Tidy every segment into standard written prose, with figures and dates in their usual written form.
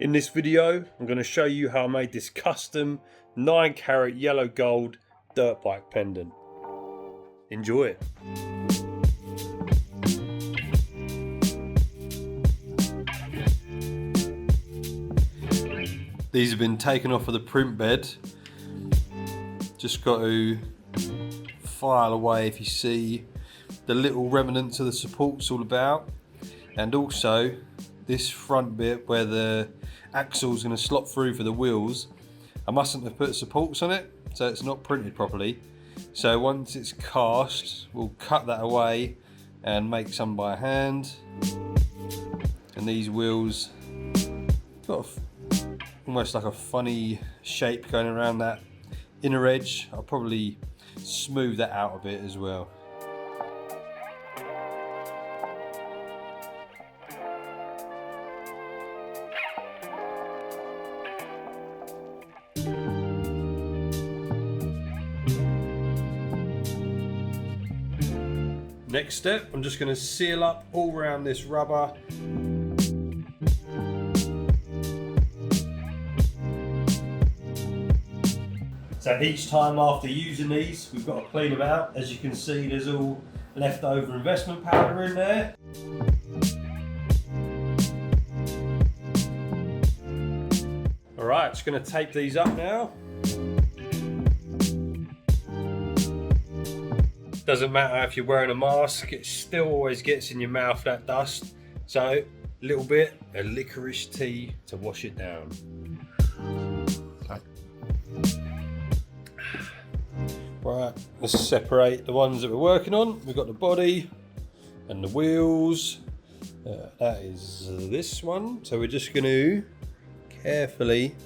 In this video, I'm going to show you how I made this custom 9-carat yellow gold dirt bike pendant. Enjoy it. These have been taken off of the print bed. Just got to file away if you see the little remnants of the supports all about, and also this front bit where the axle is going to slot through for the wheels. I mustn't have put supports on it, so it's not printed properly. So once it's cast, we'll cut that away and make some by hand. And these wheels got almost like a funny shape going around that inner edge. I'll probably smooth that out a bit as well. Next step, I'm just going to seal up all around this rubber. So each time after using these, we've got to clean them out. As you can see, there's all leftover investment powder in there. All right, just going to tape these up now. Doesn't matter if you're wearing a mask, it still always gets in your mouth, that dust. So a little bit of licorice tea to wash it down. Okay. Right, let's separate the ones that we're working on. We've got the body and the wheels. That is this one. So we're just going to carefully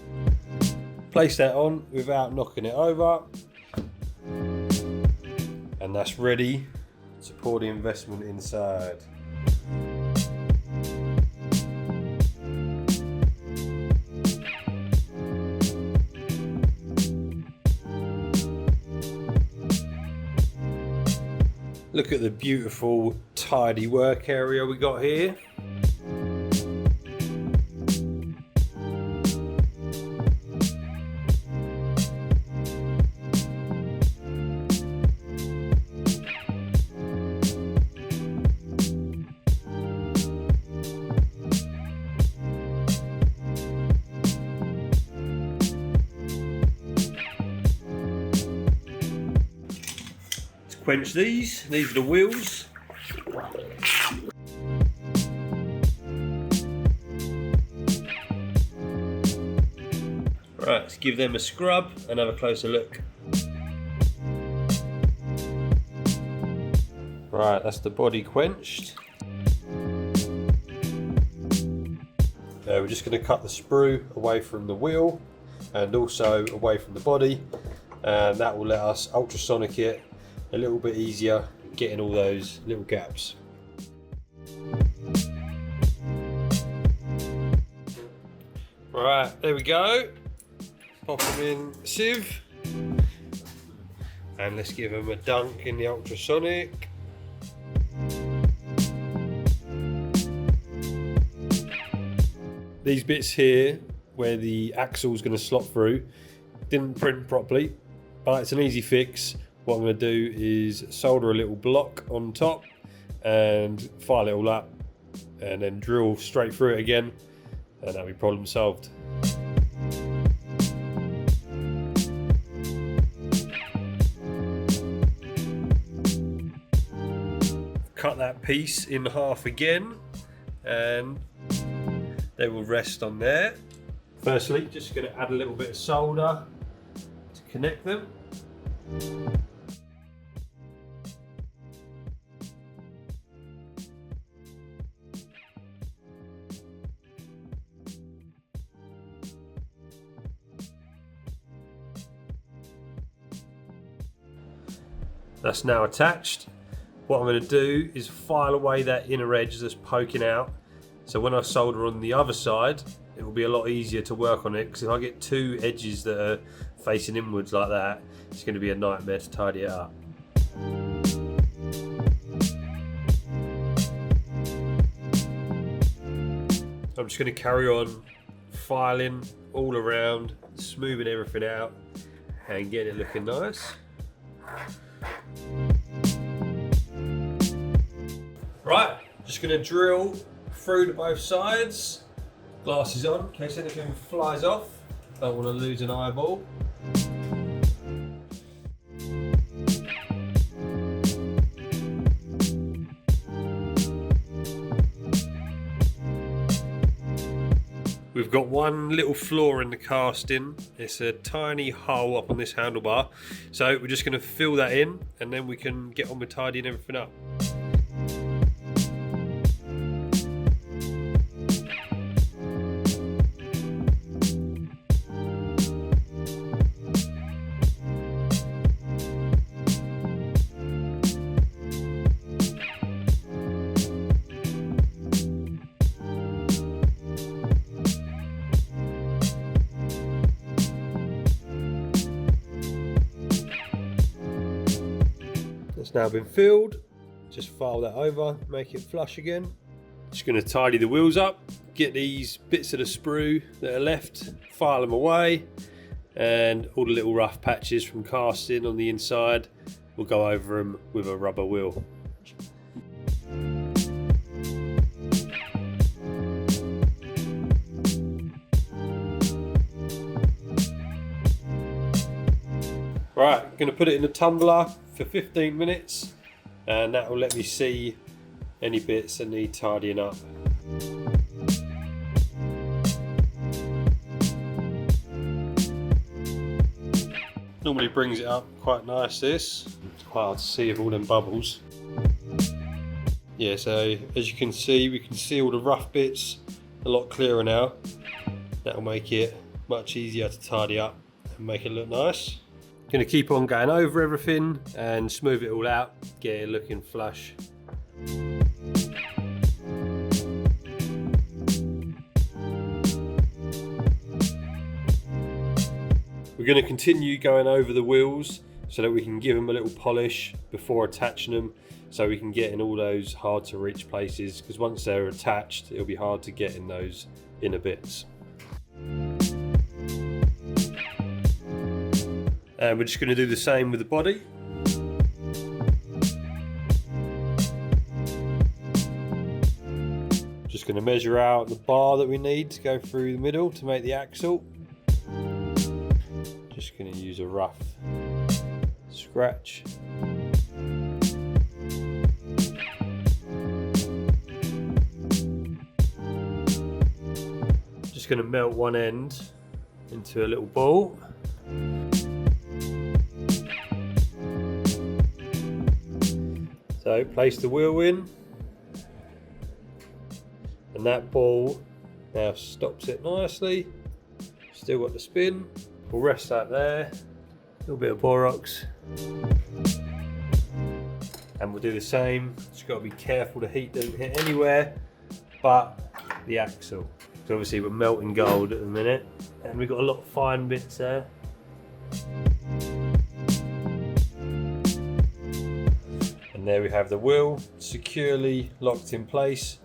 place that on without knocking it over. And that's ready to pour the investment inside. Look at the beautiful, tidy work area we got here. Quench these are the wheels. Right, let's give them a scrub and have a closer look. Right, that's the body quenched. We're just going to cut the sprue away from the wheel and also away from the body, and that will let us ultrasonic it a little bit easier, getting all those little gaps. Right, there we go. Pop them in the sieve. And let's give them a dunk in the ultrasonic. These bits here, where the axle is going to slot through, didn't print properly, but it's an easy fix. What I'm going to do is solder a little block on top and file it all up and then drill straight through it again, and that'll be problem solved. Cut that piece in half again and they will rest on there. Firstly, just going to add a little bit of solder to connect them. That's now attached. What I'm going to do is file away that inner edge that's poking out, so when I solder on the other side it will be a lot easier to work on it, because if I get two edges that are facing inwards like that, it's going to be a nightmare to tidy it up. I'm just going to carry on filing all around, smoothing everything out and getting it looking nice. Right, just going to drill through to both sides. Glasses on in case anything flies off. Don't want to lose an eyeball. We've got one little flaw in the casting. It's a tiny hole up on this handlebar. So we're just going to fill that in and then we can get on with tidying everything up. It's now been filled. Just file that over, make it flush again. Just going to tidy the wheels up, get these bits of the sprue that are left, file them away, and all the little rough patches from casting on the inside, we'll go over them with a rubber wheel. Right, going to put it in the tumbler for 15 minutes and that will let me see any bits that need tidying up. Normally brings it up quite nice this. It's quite hard to see with all them bubbles. Yeah, so as you can see, we can see all the rough bits a lot clearer now. That'll make it much easier to tidy up and make it look nice. Going to keep on going over everything and smooth it all out, get it looking flush. We're going to continue going over the wheels so that we can give them a little polish before attaching them, so we can get in all those hard to reach places, because once they're attached it'll be hard to get in those inner bits. And we're just going to do the same with the body. Just going to measure out the bar that we need to go through the middle to make the axle. Just going to use a rough scratch. Just going to melt one end into a little ball. So place the wheel in, and that ball now stops it nicely. Still got the spin. We'll rest that there. A little bit of borax, and we'll do the same. Just got to be careful the heat doesn't hit anywhere but the axle. So obviously we're melting gold at the minute, and we've got a lot of fine bits there. There we have the wheel securely locked in place.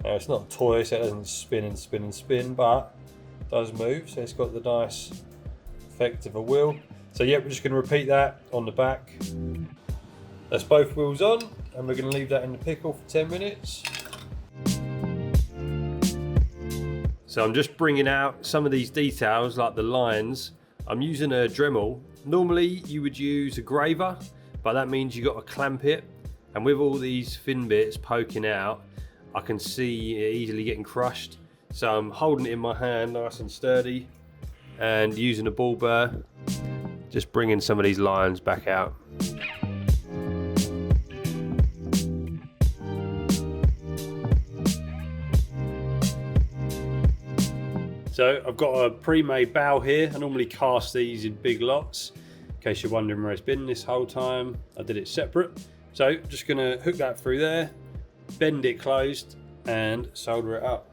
Now it's not a toy, so it doesn't spin and spin and spin, but it does move, so it's got the nice effect of a wheel. So yeah, we're just going to repeat that on the back. That's both wheels on, and we're going to leave that in the pickle for 10 minutes. So I'm just bringing out some of these details, like the lines. I'm using a Dremel. Normally you would use a graver, but that means you got to clamp it, and with all these thin bits poking out, I can see it easily getting crushed. So I'm holding it in my hand nice and sturdy and using a ball burr, just bringing some of these lines back out. So I've got a pre-made bow here. I normally cast these in big lots. In case you're wondering where it's been this whole time, I did it separate. So just gonna hook that through there, bend it closed and solder it up.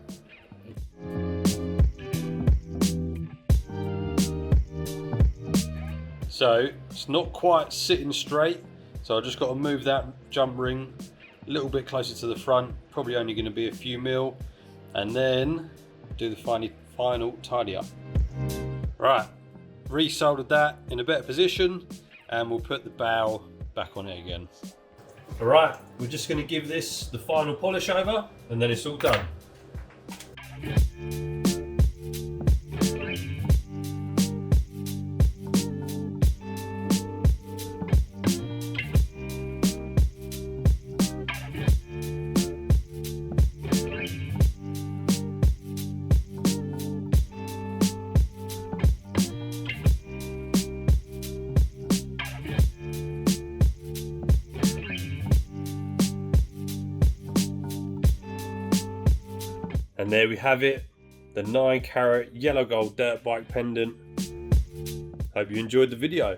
So it's not quite sitting straight, so I just got to move that jump ring a little bit closer to the front, probably only going to be a few mil, and then do the final tidy up. Right, resoldered that in a better position, and we'll put the bow back on it again. Alright, we're just going to give this the final polish over, and then it's all done. And there we have it, the 9 carat yellow gold dirt bike pendant. Hope you enjoyed the video.